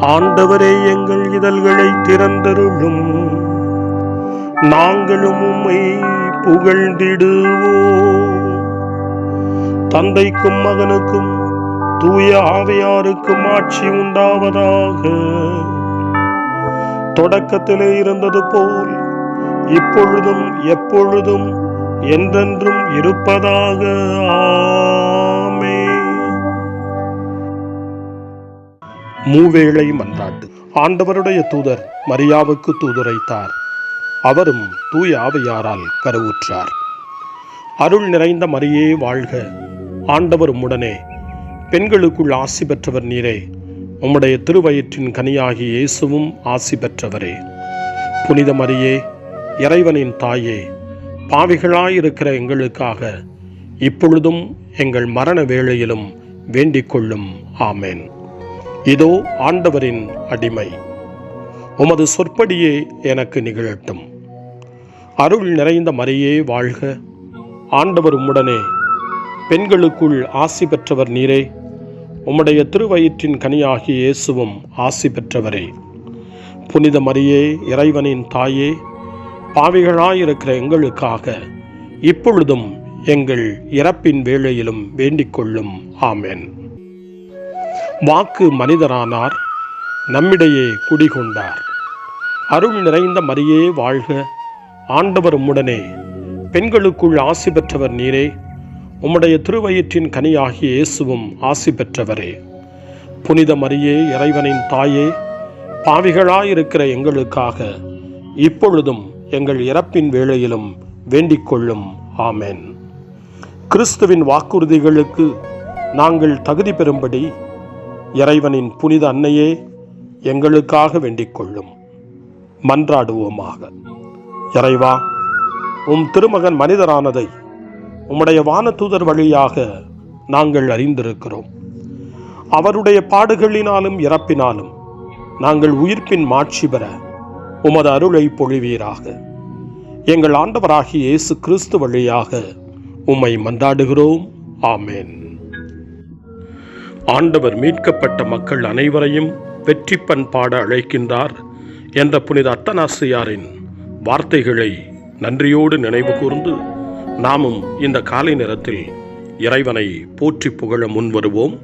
ஆண்டவரே, எங்கள் இதழ்களை திறந்தருளும், நாங்களும் உம்மை புகழ்ந்திடுவோம். தந்தைக்கும் மகனுக்கும் தூய ஆவியாருக்கும் ஆட்சி உண்டாவதாக. தொடக்கத்திலே இருந்தது போல் இப்பொழுதும் எப்பொழுதும் என்றென்றும் இருப்பதாக. ஆமென். மூவேளை மன்றாட்டு. ஆண்டவருடைய தூதர் மரியாவுக்கு தூதுரைத்தார். அவரும் தூய ஆவியாரால் கருவுற்றார். அருள் நிறைந்த மரியே வாழ்க, ஆண்டவர் உம்முடனே, பெண்களுக்குள் ஆசி பெற்றவர் நீரே, உம்முடைய திருவயிற்றின் கனியாகி இயேசுவும் ஆசி பெற்றவரே. புனித மரியே, இறைவனின் தாயே, பாவிகளாயிருக்கிற எங்களுக்காக இப்பொழுதும் எங்கள் மரண வேளையிலும் வேண்டிக் கொள்ளும். ஆமேன். இதோ ஆண்டவரின் அடிமை, உமது சொற்படியே எனக்கு நிகழட்டும். அருள் நிறைந்த மரியே வாழ்க, ஆண்டவர் உம்முடனே, பெண்களுக்குள் ஆசி பெற்றவர் நீரே, உம்முடைய திருவயிற்றின் கனியாகிய இயேசுவும் ஆசி பெற்றவரே. புனித மரியே, இறைவனின் தாயே, பாவிகளாயிருக்கிற எங்களுக்காக இப்பொழுதும் எங்கள் இறப்பின் வேளையிலும் வேண்டிக் கொள்ளும். ஆமென். வாக்கு மனிதரானார், நம்மிடையே குடிகொண்டார். அருள் நிறைந்த மரியே வாழ்க, ஆண்டவர் உம்முடனே, பெண்களுக்குள் ஆசி பெற்றவர் நீரே, உம்முடைய திருவயிற்றின் கனியாகிய இயேசுவும் ஆசி பெற்றவரே. புனித மரியே, இறைவனின் தாயே, பாவிகளாயிருக்கிற எங்களுக்காக இப்பொழுதும் எங்கள் இறப்பின் வேளையிலும் வேண்டிக் கொள்ளும். ஆமென். கிறிஸ்துவின் வாக்குறுதிகளுக்கு நாங்கள் தகுதி பெறும்படி இறைவனின் புனித அன்னையே எங்களுக்காக வேண்டிக் கொள்ளும். மன்றாடுவோமாக. இறைவா, உம் திருமகன் மனிதரானதை உம்முடைய வானதூதர் வழியாக நாங்கள் அறிந்திருக்கிறோம். அவருடைய பாடுகளினாலும் இறப்பினாலும் நாங்கள் உயிர்ப்பின் மாட்சி பெற உமது அருளை பொழிவீராக. எங்கள் ஆண்டவராகிய இயேசு கிறிஸ்து வழியாக உம்மை மன்றாடுகிறோம். ஆமேன். ஆண்டவர் மீட்கப்பட்ட மக்கள் அனைவரையும் வெற்றி பண்பாட அழைக்கின்றார் என்ற புனித அத்தனாசியாரின் வார்த்தைகளை நன்றியோடு நினைவு கூர்ந்து நாமும் இந்த காலை நேரத்தில் இறைவனை போற்றி புகழ முன்வருவோம்.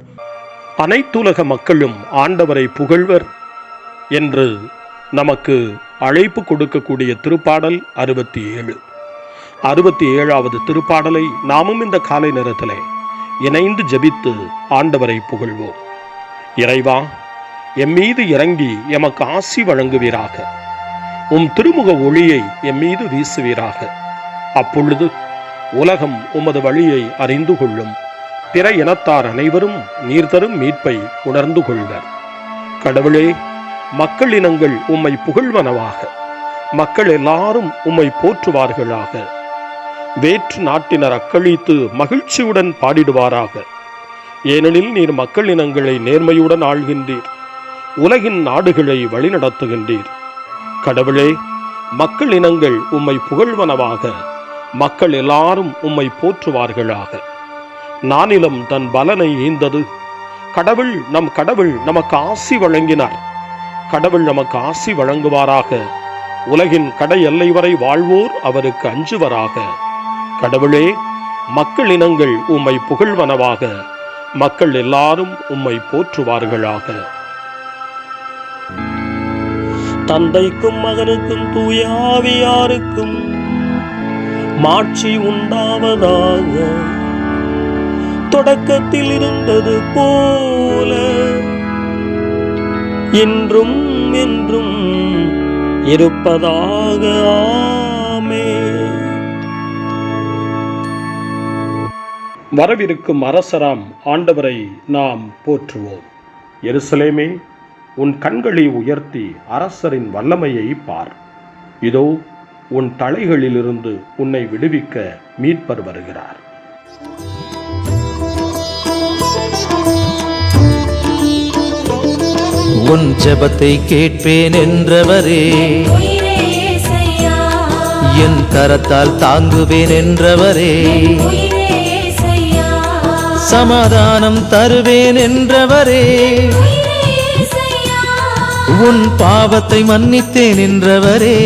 அனைத்துலக மக்களும் ஆண்டவரை புகழ்வர் என்று நமக்கு அழைப்பு கொடுக்கக்கூடிய திருப்பாடல் 67. 67வது திருப்பாடலை நாமும் இந்த காலை நேரத்திலே இணைந்து ஜெபித்து ஆண்டவரை புகழ்வோம். இறைவா, எம்மீது இறங்கி எமக்கு ஆசி வழங்குவீராக. உம் திருமுக ஒளியை எம்மீது வீசுவீராக. அப்பொழுது உலகம் உமது வழியை அறிந்து கொள்ளும். பிற இனத்தார் அனைவரும் நீர் தரும் மீட்பை உணர்ந்து கொள்வர். கடவுளே, மக்கள் இனங்கள் உம்மை புகழ்வனவாக. மக்கள் எல்லாரும் உம்மை போற்றுவார்களாக. வேற்று நாட்டினர் அக்களித்து மகிழ்ச்சியுடன் பாடிடுவாராக. ஏனெனில் நீர் மக்கள் இனங்களை நேர்மையுடன் ஆள்கின்றீர், உலகின் நாடுகளை வழிநடத்துகின்றீர். கடவுளே, மக்கள் இனங்கள் உம்மை புகழ்வனவாக. மக்கள் எல்லாரும் உம்மை போற்றுவார்களாக. நானிலம் தன் பலனை ஈந்தது. கடவுள் நமக்கு ஆசி வழங்கினார். கடவுள் நமக்கு ஆசி வழங்குவாராக. உலகின் கடை எல்லை வரை வாழ்வோர் அவருக்கு அஞ்சுவராக. கடவுளே, மக்கள் இனங்கள் உம்மை புகழ்வனவாக. மக்கள் எல்லாரும் உம்மை போற்றுவார்களாக. தந்தைக்கும் மகனுக்கும் தூய ஆவியாருக்கும் மாட்சி உண்டாவதாக. தொடக்கத்தில் இருந்தது போல இன்றும் என்றும் இருப்பதாக. ஆமென். வரவிருக்கும் அரசராம் ஆண்டவரை நாம் போற்றுவோம். எருசலேமே, உன் கண்களை உயர்த்தி அரசரின் வல்லமையை பார். இதோ உன் தலைகளிலிருந்து உன்னை விடுவிக்க மீட்பர் வருகிறார். உன் ஜெபத்தை கேட்பேன் என்றவரே, என் கரத்தால் தாங்குவேன் என்றவரே, சமாதானம் தருவேன் என்றவரே, உன் பாவத்தை மன்னித்தேன் என்றவரே.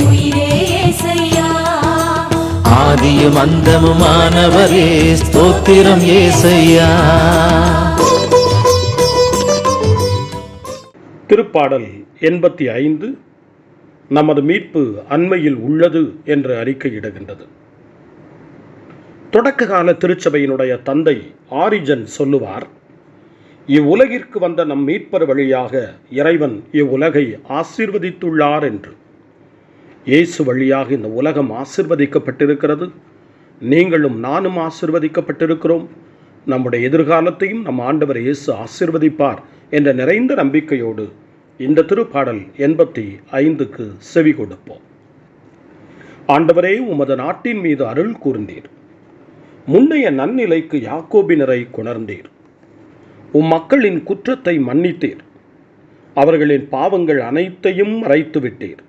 உயிரே ஏசையா, ஆதியும் அந்தமுமானவரே, ஸ்தோத்திரம் ஏசையா. திருப்பாடல் 85 நமது மீட்பு அண்மையில் உள்ளது என்று அறிக்கையிடுகின்றது. தொடக்க கால திருச்சபையினுடைய தந்தை ஆரிஜன் சொல்லுவார், இவ்வுலகிற்கு வந்த நம் மீட்பர் வழியாக இறைவன் இவ்வுலகை ஆசீர்வதித்துள்ளார் என்று. இயேசு வழியாக இந்த உலகம் ஆசீர்வதிக்கப்பட்டிருக்கிறது. நீங்களும் நானும் ஆசீர்வதிக்கப்பட்டிருக்கிறோம். நம்முடைய எதிர்காலத்தையும் நம் ஆண்டவர் இயேசு ஆசீர்வதிப்பார் என்ற நிறைந்த நம்பிக்கையோடு இந்த திருப்பாடல் 85க்கு செவி கொடுப்போம். ஆண்டவரே, உமது நாட்டின் மீது அருள் கூர்ந்தீர். முன்னைய நன்னிலைக்கு யாக்கோபினரை கொணர்ந்தீர். மக்களின் குற்றத்தை மன்னித்தீர். அவர்களின் பாவங்கள் அனைத்தையும் மறைத்துவிட்டீர்.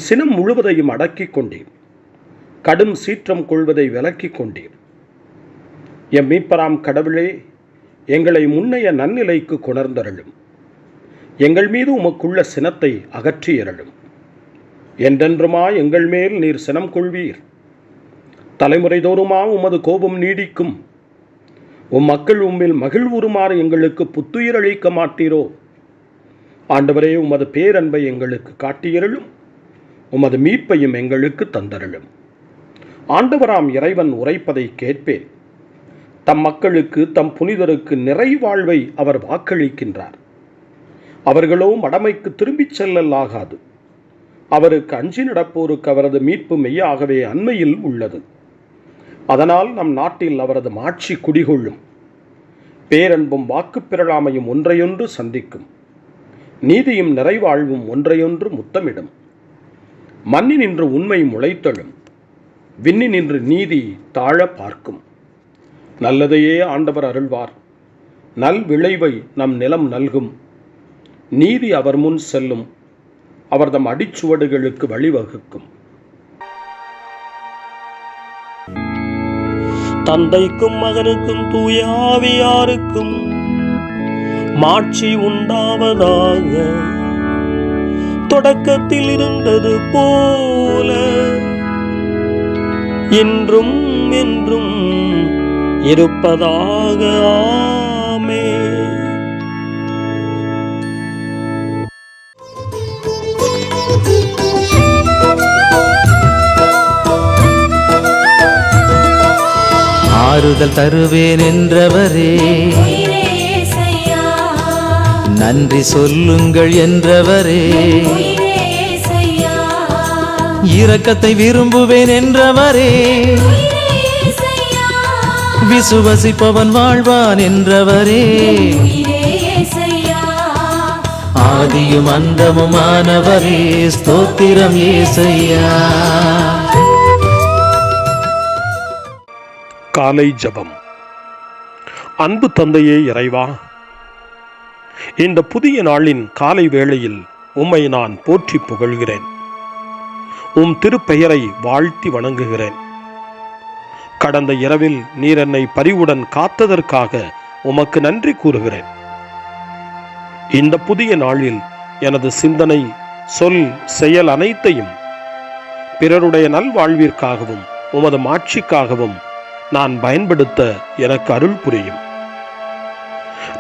சினம் முழுவதையும் அடக்கிக் கொண்டீர். கடும் சீற்றம் கொள்வதை விலக்கிக் கொண்டீர். எம் மீட்பராம் கடவுளே, எங்களை முன்னைய நன்னிலைக்கு கொணர்ந்தருளும். எங்கள் மீது உமக்குள்ள சினத்தை அகற்றியருளும். என்றென்றுமா எங்கள் மேல் நீர் சினம் கொள்வீர். தலைமுறை தோறுமா உமது கோபம் நீடிக்கும். மக்கள் உம்மில் மகிழ்வுறுமாறு எங்களுக்கு புத்துயிர் அளிக்க மாட்டீரோ? ஆண்டவரே, உமது பேரன்பை எங்களுக்கு காட்டியருளும். உமது மீட்பையும் எங்களுக்கு தந்தருளும். ஆண்டவராம் இறைவன் உரைப்பதை கேட்பேன். தம் மக்களுக்கு, தம் புனிதருக்கு நிறைவாழ்வை அவர் வாக்களிக்கின்றார். அவர்களோ மடமைக்கு திரும்பிச் செல்லல் ஆகாது. அவருக்கு அஞ்சி நடப்போருக்கு அவரது மீட்பு மெய்யாகவே அண்மையில் உள்ளது. அதனால் நம் நாட்டில் அவரது மாட்சி குடிகொள்ளும். பேரன்பும் வாக்குப் பெறலாமையும் ஒன்றையொன்று சந்திக்கும். நீதியும் நிறைவாழ்வும் ஒன்றையொன்று முத்தமிடும். மண்ணினின்று உண்மை முளைத்தெழும். விண்ணினின்று நீதி தாழ பார்க்கும். நல்லதையே ஆண்டவர் அருள்வார். நல் விளைவை நம் நிலம் நல்கும். நீதி அவர் முன் செல்லும். அவர் தம் அடிச்சுவடுகளுக்கு வழிவகுக்கும். தந்தைக்கும் மகனுக்கும் தூய ஆவியாருக்கும் மாட்சி உண்டாவதாக. தொடக்கத்தில் இருந்தது போல இன்றும் என்றும் இருப்பதாக. ஆமென். ஆறுதல் தருவேன் என்றவரே, உயிரே ஏசையா, நன்றி சொல்லுங்கள் என்றவரே. உயிரே ஏசையா, இரக்கத்தை விரும்புவேன் என்றவரே, உயிரே ஏசையா, விசுவசிப்பவன் வாழ்வான் என்றவரே. உயிரே ஏசையா, ஆதியும் அந்தமுமானவரே, ஸ்தோத்திரம் ஏசையா. காலை ஜெபம். அன்பு தந்தையே இறைவா, இந்த புதிய நாளின் காலை வேளையில் உம்மை நான் போற்றி புகழ்கிறேன். திருப்பெயரை வாழ்த்தி வணங்குகிறேன். கடந்த இரவில் நீர் என்னை பரிவுடன் காத்ததற்காக உமக்கு நன்றி கூறுகிறேன். இந்த புதிய நாளில் எனது சிந்தனை, சொல், செயல் அனைத்தையும் பிறருடைய நல்வாழ்விற்காகவும் உமது மாட்சிக்காகவும் நான் பயன்படுத்த எனக்கு அருள் புரியும்.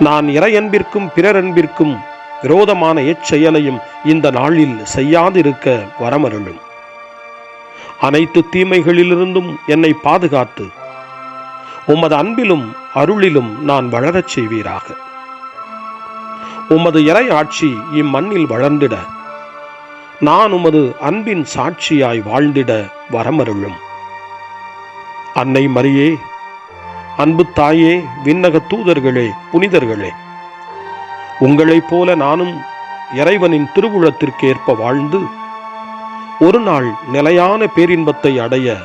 நான் இறையன்பிற்கும் பிறரன்பிற்கும் விரோதமான எச்செயலையும் இந்த நாளில் செய்யாதிருக்க வரமருளும். அனைத்து தீமைகளிலிருந்தும் என்னை பாதுகாத்து உமது அன்பிலும் அருளிலும் நான் வளரச் செய்வீராக. உமது இறை ஆட்சி இம்மண்ணில் வளர்ந்திட, நான் உமது அன்பின் சாட்சியாய் வாழ்ந்திட வரமருளும். அன்னை மரியே, அன்பு தாயே, விண்ணக தூதர்களே, புனிதர்களே, உங்களைப் போல நானும் இறைவனின் திருவுளத்திற்கேற்ப வாழ்ந்து ஒரு நாள் நிலையான பேரின்பத்தை அடைய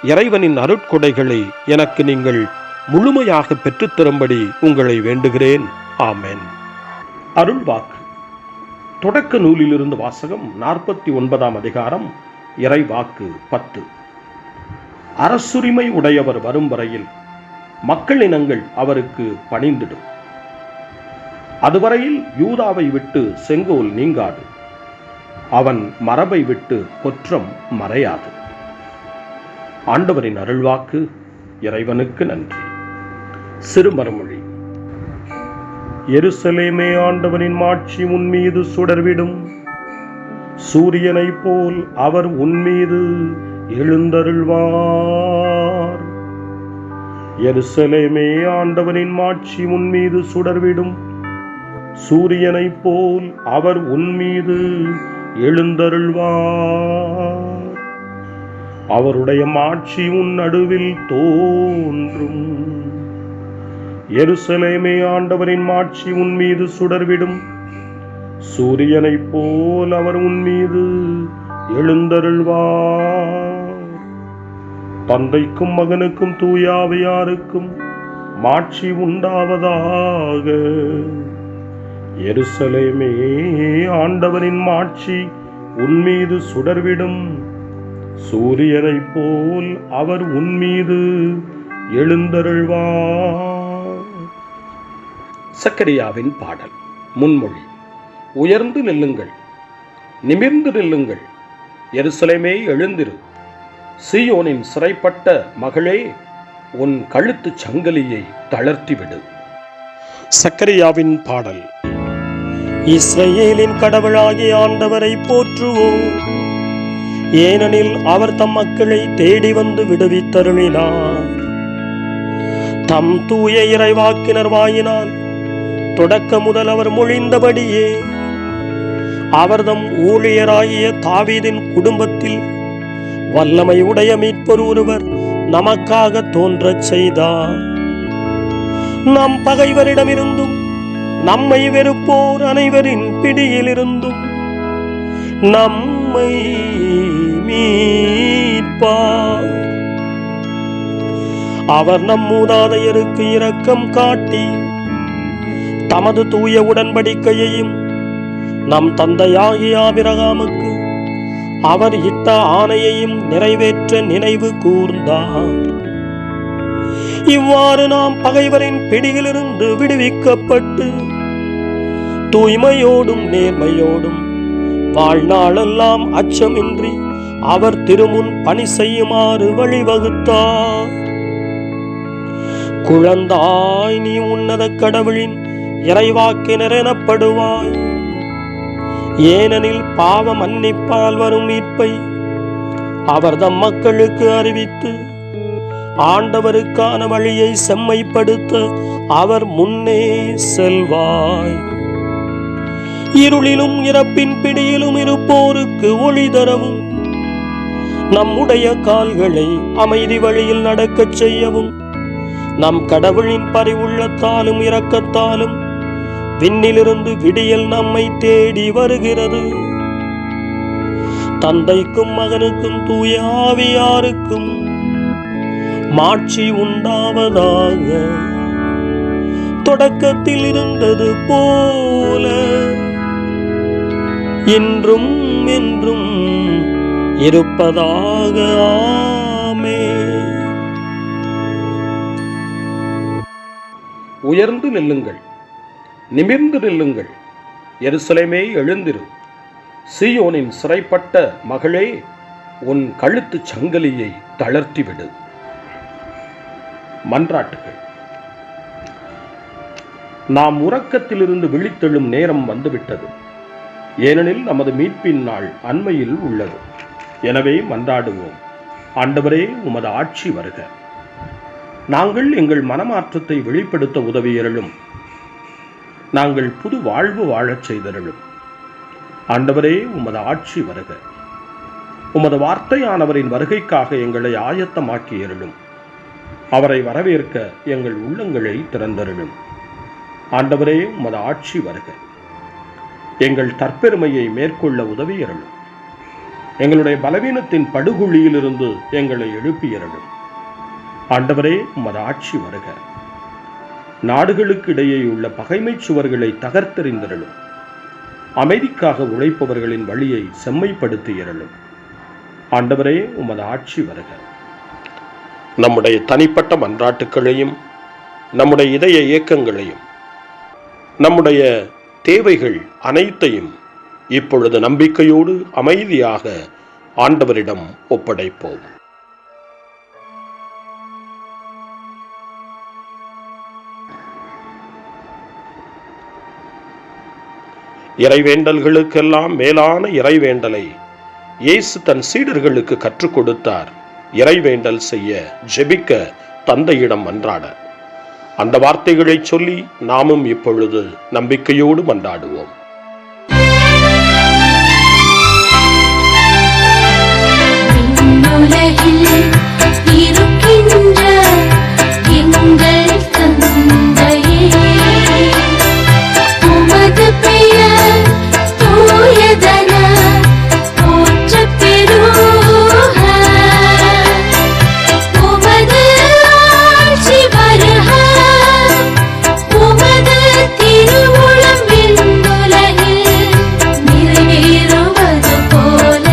இறைவனின் அருட்கொடைகளை எனக்கு நீங்கள் முழுமையாக பெற்றுத்தரும்படி உங்களை வேண்டுகிறேன். ஆமென். அருள்வாக்கு. தொடக்க நூலிலிருந்து வாசகம். 49ஆம் அதிகாரம், இறைவாக்கு 10. அரசுரிமை உடையவர் வரும் வரையில் மக்களினங்கள் அவருக்கு பணிந்திடும். அதுவரையில் யூதாவை விட்டு செங்கோல் நீங்காது, அவன் மரபை விட்டு கொற்றம் மறையாது. ஆண்டவரின் அருள்வாக்கு. இறைவனுக்கு நன்றி. சிறுமறுமொழி. எருசலேமே, ஆண்டவரின் மாட்சி உன்மீது சுடர்விடும். சூரியனைப் போல் அவர் உன்மீது எழுந்தருள்வார். எருசலேமே, ஆண்டவரின் மாட்சி உன்மீது சுடர்விடும். சூரியனைப் போல் அவர் உன்மீது எழுந்தருள்வார். அவருடைய மாட்சி உன் நடுவில் தோன்றும். எருசலேமே, ஆண்டவரின் மாட்சி உன்மீது சுடர்விடும். சூரியனைப் போல் அவர் உன்மீது எழுந்தருள்வார். தந்தைக்கும் மகனுக்கும் தூய ஆவியாருக்கும் மாட்சி உண்டாவதாக. எருசலேமே, ஆண்டவரின் மாட்சி உன்மீது சுடர்விடும். சூரியனைப் போல் அவர் உன்மீது எழுந்தருள்வார். சக்கரியாவின் பாடல். முன்மொழி. உயர்ந்து நில்லுங்கள், நிமிர்ந்து நில்லுங்கள், எருசலேமே எழுந்திரு. சீயோனின் சிறைப்பட்ட மகளே, உன் கழுத்துச் சங்கிலியை தளர்த்திவிடு. சக்கரியாவின் பாடல். இஸ்ரவேலின் கடவுளாகிய ஆண்டவரை போற்றுவோம். ஏனெனில் அவர் தம் மக்களை தேடி வந்து விடுவித்தருளினார். தம் தூய இறைவாக்கினர் வாயினால் தொடக்க முதல் அவர் மொழிந்தபடியே அவர் தம் ஊழியராகிய தாவீதின் குடும்பத்தில் வல்லமை உடைய மீட்பர் ஒருவர் நமக்காக தோன்றச் செய்தார். நம் பகைவரிடமிருந்தும் நம்மை வெறுப்போர் அனைவரின் பிடியிலிருந்தும் நம்மை மீட்பார். அவர் நம் மூதாதையருக்கு இரக்கம் காட்டி தமது தூய உடன்படிக்கையையும் நம் தந்தையாகிய ஆபிரகாமுக்கு அவர் இட்ட ஆணையையும் நிறைவேற்ற நினைவு கூர்ந்தார். இவ்வாறு நாம் பகைவரின் பிடியிலிருந்து விடுவிக்கப்பட்டு தூய்மையோடும் நேர்மையோடும் வாழ்நாளெல்லாம் அச்சமின்றி அவர் திருமுன் பணி செய்யுமாறு வழிவகுத்தார். குழந்தாய், நீ உன்னத கடவுளின் இறைவாக்கினர் எனப்படுவாய். ஏனெனில் பாவ மன்னிப்பால் வரும் மீட்பை அவர் தம் மக்களுக்கு அறிவித்து ஆண்டவருக்கான வழியை செம்மைப்படுத்த அவர் முன்னே செல்வாய். இருளிலும் இறப்பின் பிடியிலும் இருப்போருக்கு ஒளி தரவும் நம்முடைய கால்களை அமைதி வழியில் நடக்கச் செய்யவும் நம் கடவுளின் பரிவுள்ளத்தாலும் இரக்கத்தாலும் விண்ணிலிருந்து விடியல் நம்மை தேடி வருகிறது. தந்தைக்கும் மகனுக்கும் தூய ஆவியாருக்கும் மாட்சி உண்டாவதாக. தொடக்கத்தில் இருந்தது போல இன்றும் என்றும் இருப்பதாக. ஆமென். உயர்ந்து நில்லுங்கள், நிமிர்ந்து நில்லுங்கள், எருசலேமே எழுந்திரு. சீயோனின் சிறைப்பட்ட மகளே, உன் கழுத்துச் சங்கிலியை தளர்த்திவிடு. மன்றாட்டுகள். நாம் உறக்கத்திலிருந்து விழித்தெழும் நேரம் வந்துவிட்டது. ஏனெனில் நமது மீட்பின் நாள் அண்மையில் உள்ளது. எனவே மன்றாடுவோம். ஆண்டவரே, உமது ஆட்சி வருக. நாங்கள் எங்கள் மனமாற்றத்தை வெளிப்படுத்த உதவியருளும். நாங்கள் புது வாழ்வு வாழச் செய்தருளும். ஆண்டவரே, உமது ஆட்சி வருக. உமது வார்த்தையானவரின் வருகைக்காக எங்களை ஆயத்தமாக்கியருளும். அவரை வரவேற்க எங்கள் உள்ளங்களை திறந்தருளும். ஆண்டவரே, உமது ஆட்சி வருக. எங்கள் தற்பெருமையை மேற்கொள்ள உதவியருளும். எங்களுடைய பலவீனத்தின் படுகுழியிலிருந்து எங்களை எழுப்பியருளும். ஆண்டவரே, உமது ஆட்சி வருக. நாடுகளுக்கு இடையே உள்ள பகைமை சுவர்களை தகர்த்தெறிந்தருளும். அமைதிக்காக உழைப்பவர்களின் வழியை செம்மைப்படுத்தியருளும். ஆண்டவரே, உமது ஆட்சி வருக. நம்முடைய தனிப்பட்ட மன்றாட்டுக்களையும் நம்முடைய இதய இயக்கங்களையும் நம்முடைய தேவைகள் அனைத்தையும் இப்பொழுது நம்பிக்கையோடு அமைதியாக ஆண்டவரிடம் ஒப்படைப்போம். இறைவேண்டல்களுக்கெல்லாம் மேலான இறைவேண்டலை இயேசு தன் சீடர்களுக்கு கற்றுக் கொடுத்தார். இறைவேண்டல் செய்ய, ஜெபிக்க, தந்தையிடம் மன்றாட. அந்த வார்த்தைகளை சொல்லி நாமும் இப்பொழுது நம்பிக்கையோடு மன்றாடுவோம். உலகில் இருக்கின்ற எங்கள் தந்தையே, உமது பெயர் தூயதென போற்றப் பெறுக. உமது ஆட்சி வருக. உமது திருவுளம் விண்ணுலகில் நிறைவேறுவது போல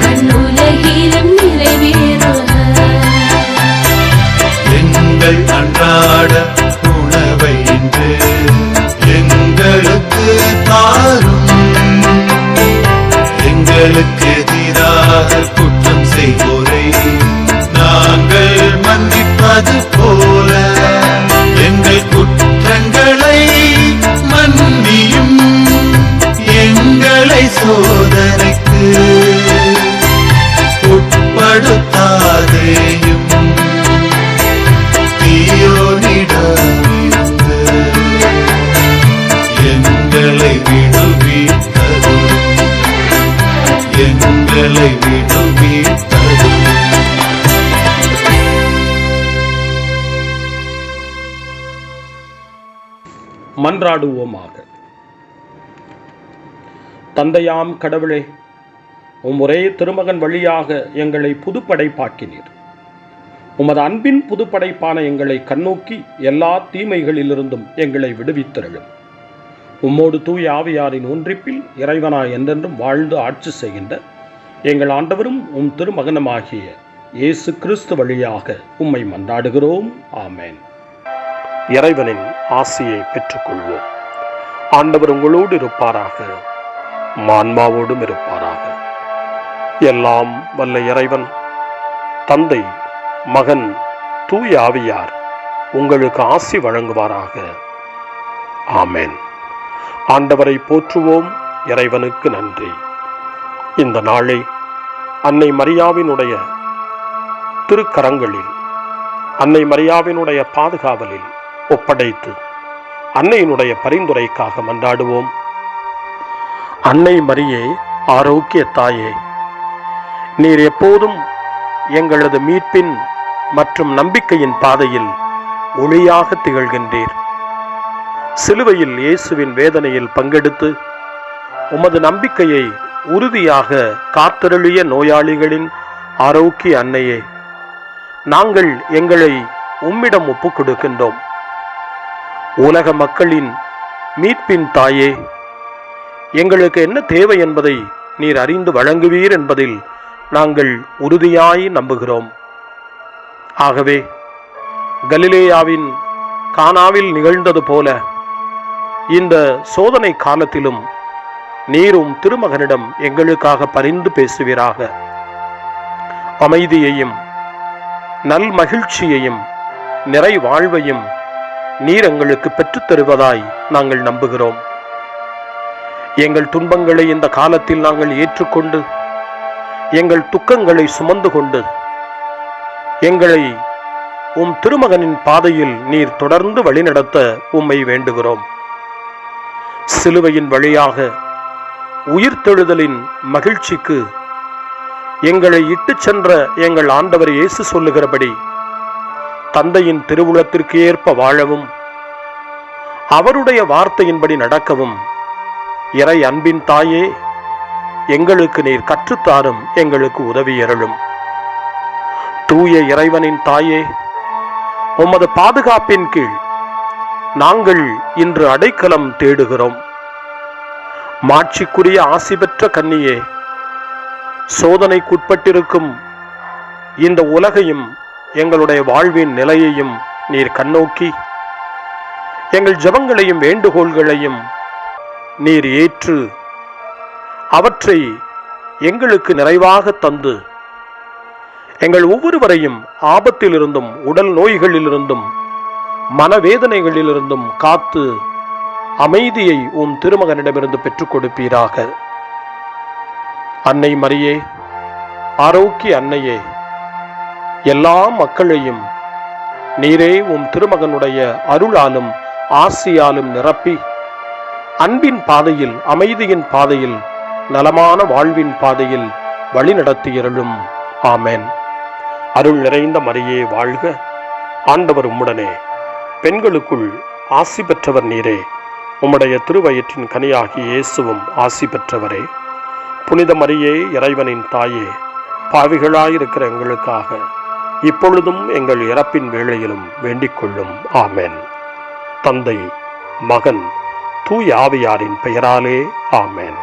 மண்ணுலகிலும் நிறைவேறுக. எங்கள் அன்றாட உணவை இன்று எங்களுக்கு தாரும். எங்களுக்கு எதிராக குற்றம் செய்வோரை நாங்கள் மன்னிப்பது போல எங்கள் குற்றங்களை மன்னியும். எங்களை சோதனைக்கு உட்படுத்தாதேயும், தீயோனிடமிருந்து எங்களை விடுவித்தருளும். எங்களை விடுவித்தருளும். மன்றாடுவோமாக. தந்தையாம் கடவுளே, உம் ஒரே திருமகன் வழியாக எங்களை புதுப்படைப்பாக்கினீர். உமது அன்பின் புதுப்படைப்பான எங்களை கண்ணோக்கி எல்லா தீமைகளிலிருந்தும் எங்களை விடுவித்தருளும். உம்மோடு தூய ஆவியாரின் ஒன்றிப்பில் இறைவனாய் என்றென்றும் வாழ்ந்து ஆட்சி செய்கின்ற எங்கள் ஆண்டவரும் உம் திருமகனுமாகிய இயேசு கிறிஸ்து வழியாக உம்மை மன்றாடுகிறோம். ஆமேன். இறைவனின் ஆசியை பெற்றுக்கொள்வோம். ஆண்டவர் உங்களோடு இருப்பாராக, ஆன்மாவோடும் இருப்பாராக. எல்லாம் வல்ல இறைவன் தந்தை, மகன், தூய ஆவியார் உங்களுக்கு ஆசி வழங்குவாராக. ஆமேன். ஆண்டவரை போற்றுவோம். இறைவனுக்கு நன்றி. இந்த நாளை அன்னை மரியாவினுடைய திருக்கரங்களில், அன்னை மரியாவினுடைய பாதுகாவலில் ஒப்படைத்து அன்னையினுடைய பரிந்துரைக்காக மன்றாடுவோம். அன்னை மரியே, ஆரோக்கிய தாயே, நீர் எப்போதும் எங்களது மீட்பின் மற்றும் நம்பிக்கையின் பாதையில் ஒளியாக திகழ்கின்றீர். சிலுவையில் இயேசுவின் வேதனையில் பங்கெடுத்து உமது நம்பிக்கையை உறுதியாக காத்தருளிய நோயாளிகளின் ஆரோக்கிய அன்னையே, நாங்கள் எங்களை உம்மிடம் ஒப்புக் கொடுக்கின்றோம். உலக மக்களின் மீட்பின் தாயே, எங்களுக்கு என்ன தேவை என்பதை நீர் அறிந்து வழங்குவீர் என்பதில் நாங்கள் உறுதியாய் நம்புகிறோம். ஆகவே கலிலேயாவின் கானாவில் நிகழ்ந்தது போல இந்த சோதனை காலத்திலும் நீரும் திருமகனிடம் எங்களுக்காக பரிந்து பேசுவீராக. அமைதியையும் நல் மகிழ்ச்சியையும் நிறை வாழ்வையும் நீர் எங்களுக்கு பெற்றுத் தருவதாய் நாங்கள் நம்புகிறோம். எங்கள் துன்பங்களை இந்த காலத்தில் நாங்கள் ஏற்றுக்கொண்டு, எங்கள் துக்கங்களை சுமந்து கொண்டு, எங்களை உம் திருமகனின் பாதையில் நீர் தொடர்ந்து வழிநடத்த உம்மை வேண்டுகிறோம். சிலுவையின் வழியாக உயிர்த்தெழுதலின் மகிழ்ச்சிக்கு எங்களை இட்டுச் சென்ற எங்கள் ஆண்டவர் இயேசு சொல்லுகிறபடி தந்தையின் திருவுளத்திற்கு ஏற்ப வாழவும், அவருடைய வார்த்தையின்படி நடக்கவும் இறை அன்பின் தாயே, எங்களுக்கு நீர் கற்றுத்தாரும், எங்களுக்கு உதவியருளும். தூய இறைவனின் தாயே, உமது பாதுகாப்பின் கீழ் நாங்கள் இன்று அடைக்கலம் தேடுகிறோம். மாட்சிக்குரிய ஆசி பெற்ற கன்னியே, சோதனைக்குட்பட்டிருக்கும் இந்த உலகையும் எங்களுடைய வாழ்வின் நிலையையும் நீர் கண்ணோக்கி எங்கள் ஜெபங்களையும் வேண்டுகோள்களையும் நீர் ஏற்று அவற்றை எங்களுக்கு நிறைவாக தந்து எங்கள் ஒவ்வொருவரையும் ஆபத்திலிருந்தும் உடல் நோய்களிலிருந்தும் மனவேதனைகளிலிருந்தும் காத்து அமைதியை உம் திருமகனிடமிருந்து பெற்றுக் கொடுப்பீராக. அன்னை மரியே, ஆரோக்கிய அன்னையே, எல்லா மக்களையும் நீரே உம் திருமகனுடைய அருளாலும் ஆசியாலும் நிரப்பி அன்பின் பாதையில், அமைதியின் பாதையில், நலமான வாழ்வின் பாதையில் வழிநடத்தியருளும். ஆமென். அருள் நிறைந்த மரியே வாழ்க, ஆண்டவர் உம்முடனே, பெண்களுக்குள் ஆசி பெற்றவர் நீரே, உம்முடைய திருவயிற்றின் கனியாகிய இயேசுவும் ஆசி பெற்றவரே. புனித மரியே, இறைவனின் தாயே, பாவிகளாயிருக்கிற எங்களுக்காக இப்பொழுதும் எங்கள் இறப்பின் வேளையிலும் வேண்டிக் கொள்ளும். ஆமென். தந்தை, மகன், தூய ஆவியாரின் பெயராலே ஆமென்.